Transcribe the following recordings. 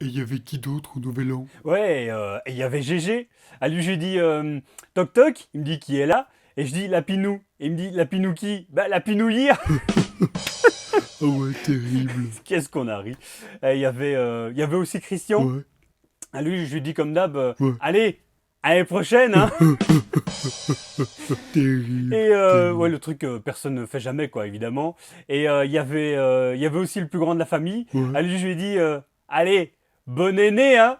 Et il y avait qui d'autre au Nouvel An? Ouais, et il y avait GG. À lui, je lui dis toc toc. Il me dit qui est là. Et je dis Lapinou. Et il me dit Lapinou qui? Bah Lapinouillir. Ah ouais, terrible. Qu'est-ce qu'on a ri. Et il y avait aussi Christian. Ouais, À lui, je lui dis comme d'hab ouais. allez, à l'année prochaine, hein. Terrible, Et ouais, terrible. le truc, personne ne fait jamais, quoi, évidemment. Et il y avait aussi le plus grand de la famille. Ouais, À lui, je lui ai dit allez, bonne année, hein.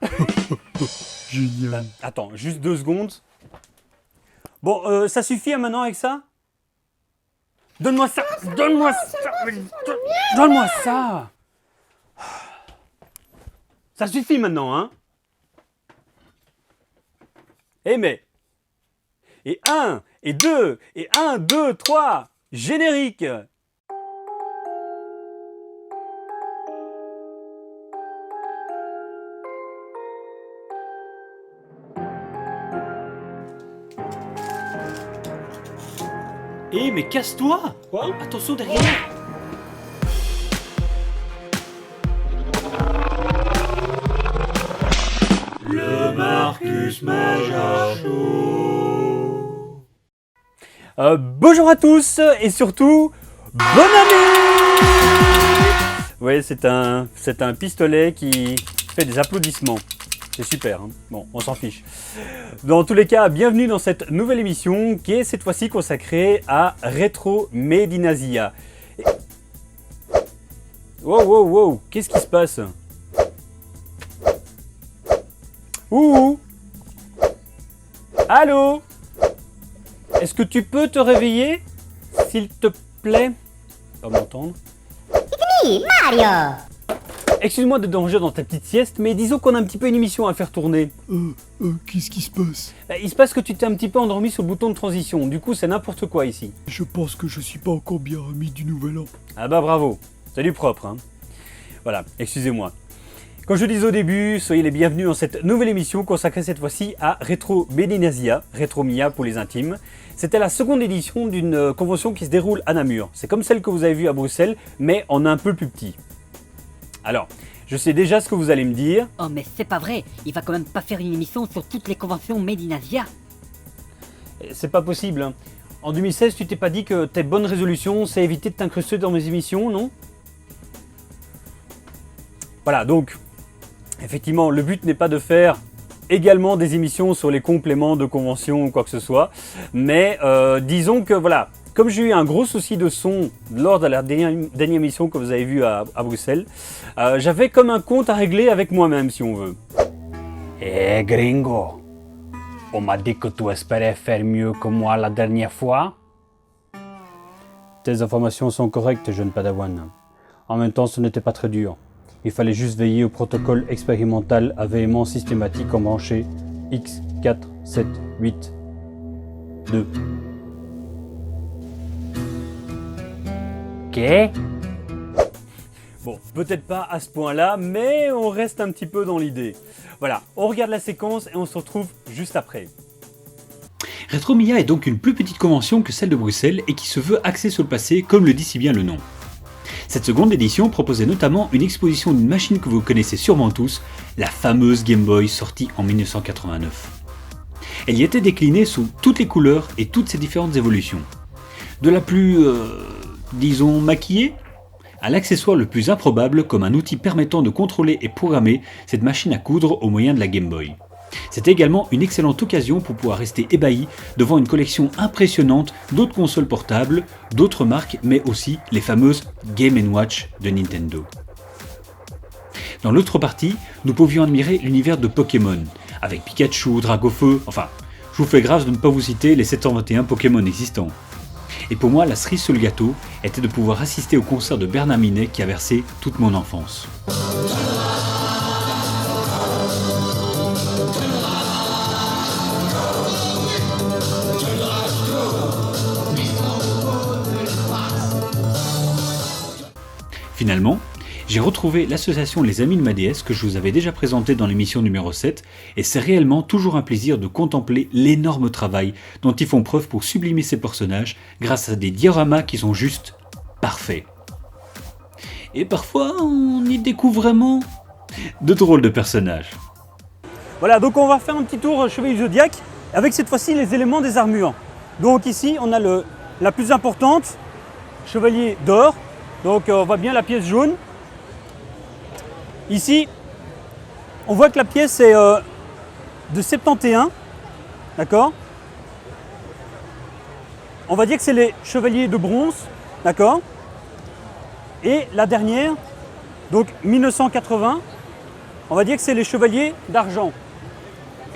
génial. Attends, juste 2 secondes. Bon, ça suffit hein, maintenant avec ça. Donne-moi ça. Donne-moi ça. Donne-moi ça. Ça suffit maintenant, hein. Eh mais. Et un, et deux, et un, deux, trois. Générique. Eh mais casse-toi. Quoi? Attention derrière. Le Marcus Major Show. Bonjour à tous et surtout, bonne année. Ouais, c'est un pistolet qui fait des applaudissements. C'est super, hein. Bon, on s'en fiche. Dans tous les cas, bienvenue dans cette nouvelle émission qui est cette fois-ci consacrée à Retro Medinasia. Wow, wow, wow, qu'est-ce qui se passe? Ouh. Allô? Est-ce que tu peux te réveiller, s'il te plaît? Pas m'entendre. Mario! Excuse-moi de te déranger dans ta petite sieste, mais disons qu'on a un petit peu une émission à faire tourner. Qu'est-ce qui se passe? Il se passe que tu t'es un petit peu endormi sur le bouton de transition, du coup c'est n'importe quoi ici. Je pense que je suis pas encore bien remis du Nouvel An. Ah bah bravo, c'est du propre, hein. Voilà, excusez-moi. Comme je le disais au début, soyez les bienvenus dans cette nouvelle émission consacrée cette fois-ci à Retro Medinasia, Retro Mia pour les intimes. C'était la seconde édition d'une convention qui se déroule à Namur. C'est comme celle que vous avez vue à Bruxelles, mais en un peu plus petit. Alors, je sais déjà ce que vous allez me dire. Oh mais c'est pas vrai, il va quand même pas faire une émission sur toutes les conventions Made in Asia. C'est pas possible, hein. En 2016, tu t'es pas dit que tes bonnes résolutions, c'est éviter de t'incruster dans mes émissions, non? Voilà, donc, effectivement, le but n'est pas de faire également des émissions sur les compléments de convention ou quoi que ce soit, mais disons que voilà, comme j'ai eu un gros souci de son lors de la dernière émission que vous avez vue à Bruxelles, j'avais comme un compte à régler avec moi-même, si on veut. Eh gringo, on m'a dit que tu espérais faire mieux que moi la dernière fois. Tes informations sont correctes, jeune padawan. En même temps, ce n'était pas très dur. Il fallait juste veiller au protocole expérimental à véhémence systématique embranché X478-2. Qu'est? Bon, peut-être pas à ce point-là, mais on reste un petit peu dans l'idée. Voilà, on regarde la séquence et on se retrouve juste après. Retromia est donc une plus petite convention que celle de Bruxelles et qui se veut axée sur le passé, comme le dit si bien le nom. Cette seconde édition proposait notamment une exposition d'une machine que vous connaissez sûrement tous, la fameuse Game Boy sortie en 1989. Elle y était déclinée sous toutes les couleurs et toutes ses différentes évolutions. De la plus, disons, maquillée, à l'accessoire le plus improbable comme un outil permettant de contrôler et programmer cette machine à coudre au moyen de la Game Boy. C'était également une excellente occasion pour pouvoir rester ébahi devant une collection impressionnante d'autres consoles portables, d'autres marques, mais aussi les fameuses Game & Watch de Nintendo. Dans l'autre partie, nous pouvions admirer l'univers de Pokémon, avec Pikachu, Dragofeu, enfin, je vous fais grâce de ne pas vous citer les 721 Pokémon existants. Et pour moi, la cerise sur le gâteau était de pouvoir assister au concert de Bernard Minet qui a versé toute mon enfance. Finalement, j'ai retrouvé l'association Les Amis de ma déesse que je vous avais déjà présentée dans l'émission numéro 7 et c'est réellement toujours un plaisir de contempler l'énorme travail dont ils font preuve pour sublimer ces personnages grâce à des dioramas qui sont juste parfaits. Et parfois, on y découvre vraiment De drôles de personnages. Voilà, donc on va faire un petit tour Chevalier du Zodiaque avec cette fois-ci les éléments des armures. Donc ici, on a la plus importante, Chevalier d'or. Donc on voit bien la pièce jaune. Ici, on voit que la pièce est de 71. D'accord? On va dire que c'est les chevaliers de bronze. D'accord? Et la dernière, donc 1980, on va dire que c'est les chevaliers d'argent.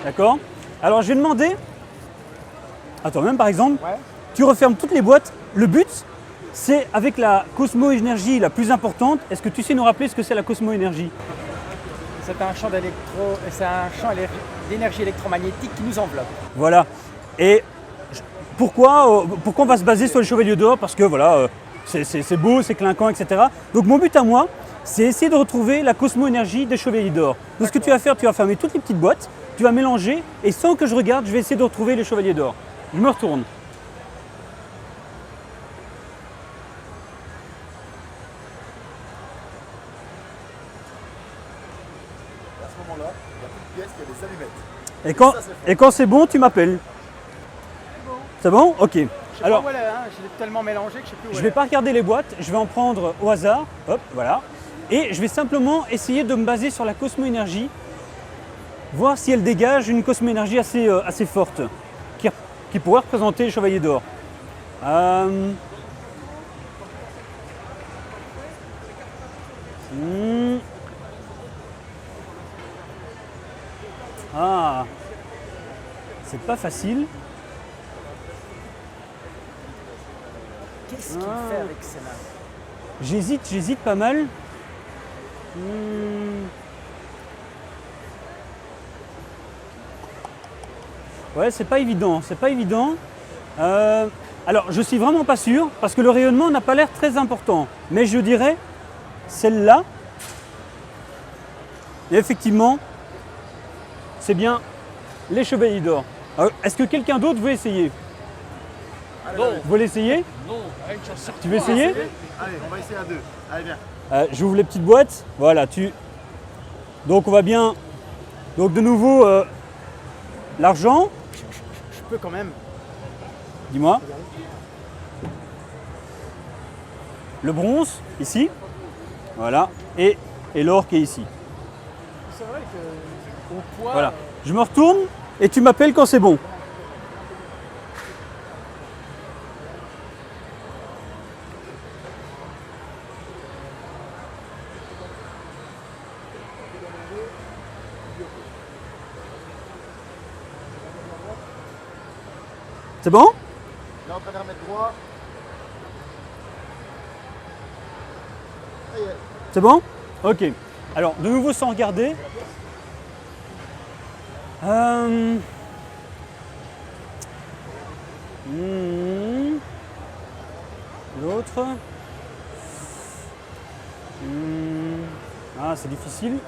D'accord? Alors je vais demander, à toi-même par exemple, tu refermes toutes les boîtes. Le but, c'est avec la cosmo-énergie la plus importante. Est-ce que tu sais nous rappeler ce que c'est la cosmo-énergie? C'est un champ d'énergie électromagnétique qui nous enveloppe. Voilà. Et pourquoi on va se baser sur les chevaliers d'or? Parce que voilà, c'est beau, c'est clinquant, etc. Donc mon but à moi, c'est essayer de retrouver la cosmo-énergie des chevaliers d'or. Donc ce que tu vas faire, tu vas fermer toutes les petites boîtes, tu vas mélanger, et sans que je regarde, je vais essayer de retrouver les chevaliers d'or. Je me retourne. À ce moment-là, il n'y a plus de pièces, il y a des allumettes. Et quand c'est bon, tu m'appelles. C'est bon? Ok. Je sais Alors, pas où elle est, hein, je l'ai tellement mélangé que je sais plus où je elle vais est. pas regarder les boîtes, je vais en prendre au hasard. Hop, voilà. Et je vais simplement essayer de me baser sur la cosmo-énergie, voir si elle dégage une cosmo-énergie assez forte, qui pourrait représenter les chevaliers d'or. Ah, c'est pas facile. Qu'est-ce qu'il fait avec celle-là? J'hésite pas mal. Ouais, c'est pas évident, alors, je suis vraiment pas sûr, parce que le rayonnement n'a pas l'air très important. Mais je dirais, celle-là, et effectivement, c'est bien les chevaliers d'or. Est-ce que quelqu'un d'autre veut essayer? Vous voulez essayer? Non, tu veux essayer? Allez, on va essayer à deux. Allez, viens. J'ouvre les petites boîtes. Voilà, donc on va bien. Donc de nouveau, l'argent. Je peux quand même. Dis-moi. Le bronze, ici. Voilà. Et l'or qui est ici. C'est vrai que au poids, Voilà. Je me retourne et tu m'appelles quand c'est bon. C'est bon? Il est en train de remettre droit. Ça y est. C'est bon? Ok. Alors, de nouveau sans regarder. L'autre. Ah, c'est difficile.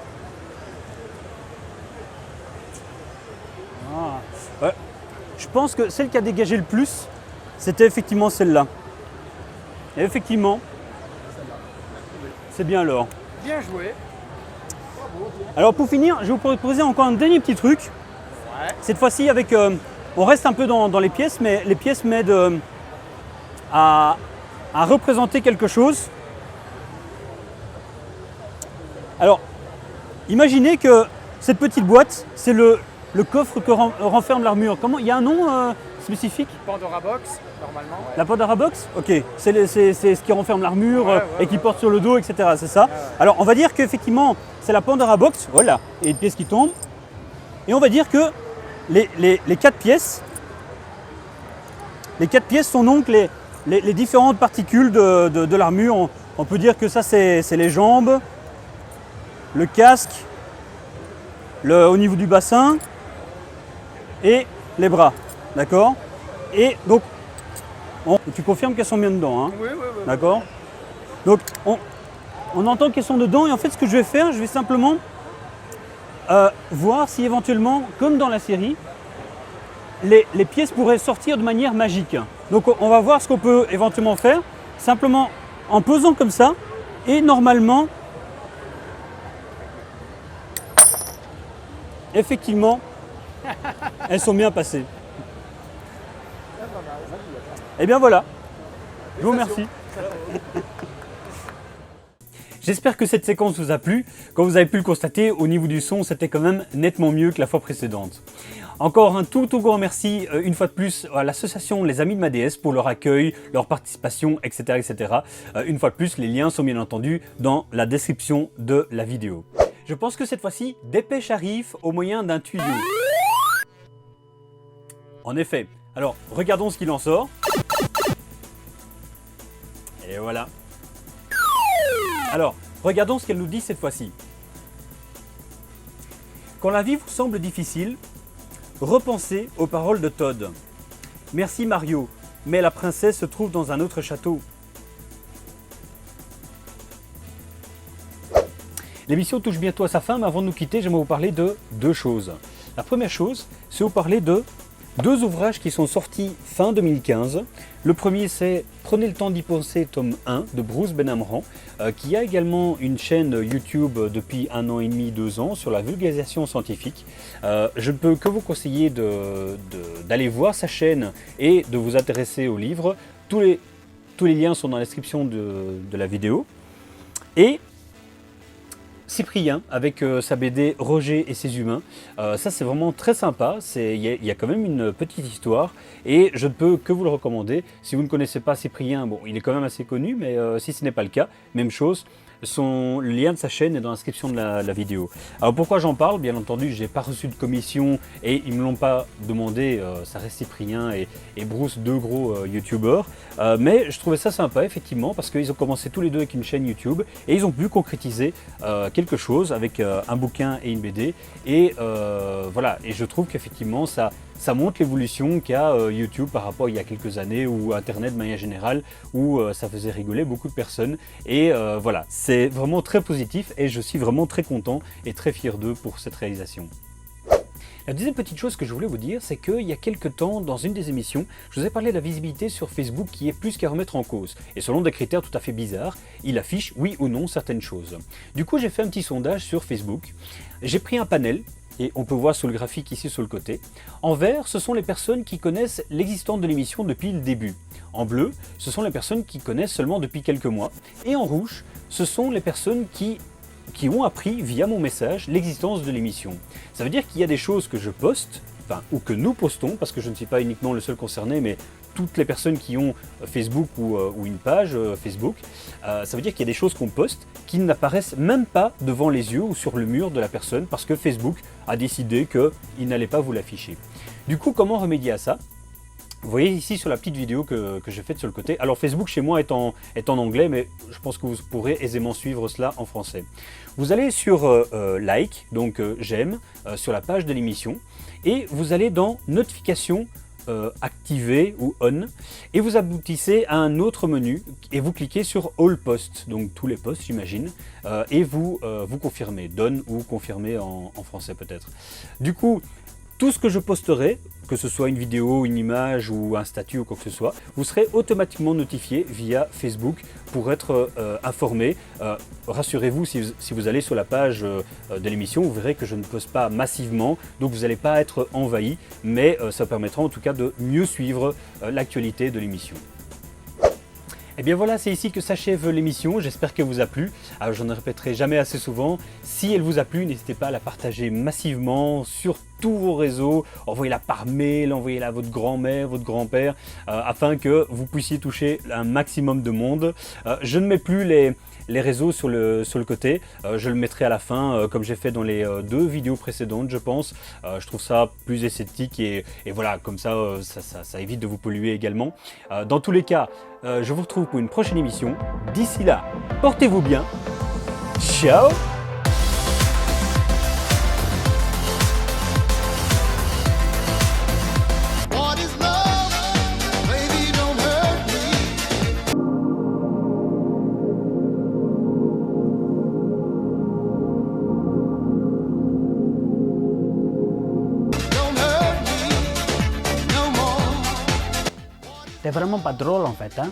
Ah. Ouais. Je pense que celle qui a dégagé le plus, c'était effectivement celle-là. Et effectivement, c'est bien l'or. bien joué. Alors pour finir, je vais vous proposer encore un dernier petit truc. Ouais. Cette fois-ci avec, on reste un peu dans les pièces, mais les pièces m'aident à représenter quelque chose. Alors, imaginez que cette petite boîte, c'est le coffre que renferme l'armure. Comment, il y a un nom spécifique? Pandora Box, normalement. La Pandora Box? Ok, c'est ce qui renferme l'armure Ouais, et qui porte sur le dos, etc. C'est ça? Alors, on va dire qu'effectivement, c'est la Pandora Box. Voilà, et une pièce qui tombe. Et on va dire que les 4 pièces, sont donc les différentes particules de l'armure. On peut dire que ça, c'est les jambes, le casque, au niveau du bassin et les bras. D'accord? Et donc, tu confirmes qu'elles sont bien dedans, hein? Oui, oui, oui. D'accord? Donc, on entend qu'elles sont dedans et en fait, ce que je vais faire, je vais simplement voir si éventuellement, comme dans la série, les pièces pourraient sortir de manière magique. Donc, on va voir ce qu'on peut éventuellement faire, simplement en posant comme ça et normalement, effectivement, elles sont bien passées. Et bien voilà, je vous remercie. J'espère que cette séquence vous a plu. Comme vous avez pu le constater, au niveau du son, c'était quand même nettement mieux que la fois précédente. Encore un tout grand merci, une fois de plus, à l'association Les Amis de ma déesse pour leur accueil, leur participation, etc. etc. Une fois de plus, les liens sont bien entendu dans la description de la vidéo. Je pense que cette fois-ci, dépêche arrive au moyen d'un tuyau. En effet. Alors, regardons ce qu'il en sort. Et voilà. Alors, regardons ce qu'elle nous dit cette fois-ci. Quand la vie vous semble difficile, repensez aux paroles de Todd. Merci Mario, mais la princesse se trouve dans un autre château. L'émission touche bientôt à sa fin, mais avant de nous quitter, j'aimerais vous parler de deux choses. La première chose, c'est vous parler de deux ouvrages qui sont sortis fin 2015. Le premier, c'est Prenez le temps d'y penser, tome 1 de Bruce Benhamran, qui a également une chaîne YouTube depuis 1 an et demi, 2 ans sur la vulgarisation scientifique. Je ne peux que vous conseiller d'aller voir sa chaîne et de vous intéresser au livre. Tous les liens sont dans la description de la vidéo. Et Cyprien avec sa BD Roger et ses humains, ça c'est vraiment très sympa, il y a quand même une petite histoire et je ne peux que vous le recommander. Si vous ne connaissez pas Cyprien, bon il est quand même assez connu, mais si ce n'est pas le cas, même chose. Le lien de sa chaîne est dans la description de la vidéo. Alors pourquoi j'en parle? Bien entendu, je n'ai pas reçu de commission et ils ne me l'ont pas demandé, ça reste Cyprien et Bruce, deux gros youtubeurs. Mais je trouvais ça sympa effectivement parce qu'ils ont commencé tous les deux avec une chaîne YouTube et ils ont pu concrétiser quelque chose avec un bouquin et une BD. Et voilà, et je trouve qu'effectivement ça montre l'évolution qu'a YouTube par rapport à il y a quelques années ou Internet de manière générale où ça faisait rigoler beaucoup de personnes. Et voilà, c'est vraiment très positif et je suis vraiment très content et très fier d'eux pour cette réalisation. La deuxième petite chose que je voulais vous dire, c'est qu'il y a quelques temps, dans une des émissions, je vous ai parlé de la visibilité sur Facebook qui est plus qu'à remettre en cause. Et selon des critères tout à fait bizarres, il affiche oui ou non certaines choses. Du coup, j'ai fait un petit sondage sur Facebook. J'ai pris un panel. Et on peut voir sur le graphique ici sur le côté. En vert, ce sont les personnes qui connaissent l'existence de l'émission depuis le début. En bleu, ce sont les personnes qui connaissent seulement depuis quelques mois. Et en rouge, ce sont les personnes qui ont appris via mon message l'existence de l'émission. Ça veut dire qu'il y a des choses que je poste, ou que nous postons, parce que je ne suis pas uniquement le seul concerné, mais toutes les personnes qui ont Facebook ou une page Facebook, ça veut dire qu'il y a des choses qu'on poste qui n'apparaissent même pas devant les yeux ou sur le mur de la personne parce que Facebook a décidé qu'il n'allait pas vous l'afficher. Du coup, comment remédier à ça? Vous voyez ici sur la petite vidéo que j'ai faite sur le côté. Alors Facebook chez moi est en anglais, mais je pense que vous pourrez aisément suivre cela en français. Vous allez sur like, donc j'aime, sur la page de l'émission, et vous allez dans notifications activé ou on et vous aboutissez à un autre menu et vous cliquez sur All Posts, donc tous les posts j'imagine, et vous confirmez, done ou confirmez en français peut-être. Du coup, tout ce que je posterai, que ce soit une vidéo, une image ou un statut ou quoi que ce soit, vous serez automatiquement notifié via Facebook pour être informé. Rassurez-vous, si vous allez sur la page de l'émission, vous verrez que je ne poste pas massivement, donc vous n'allez pas être envahi, mais ça permettra en tout cas de mieux suivre l'actualité de l'émission. Et bien voilà, c'est ici que s'achève l'émission, j'espère qu'elle vous a plu. Alors je ne répéterai jamais assez souvent, si elle vous a plu, n'hésitez pas à la partager massivement sur tous vos réseaux, envoyez-la par mail, envoyez-la à votre grand-mère, votre grand-père, afin que vous puissiez toucher un maximum de monde. Je ne mets plus les réseaux sur le côté, je le mettrai à la fin comme j'ai fait dans les deux vidéos précédentes je pense. Je trouve ça plus esthétique et voilà, comme ça, ça évite de vous polluer également. Dans tous les cas, je vous retrouve pour une prochaine émission. D'ici là, portez-vous bien. Ciao! C'est vraiment pas drôle en fait, hein.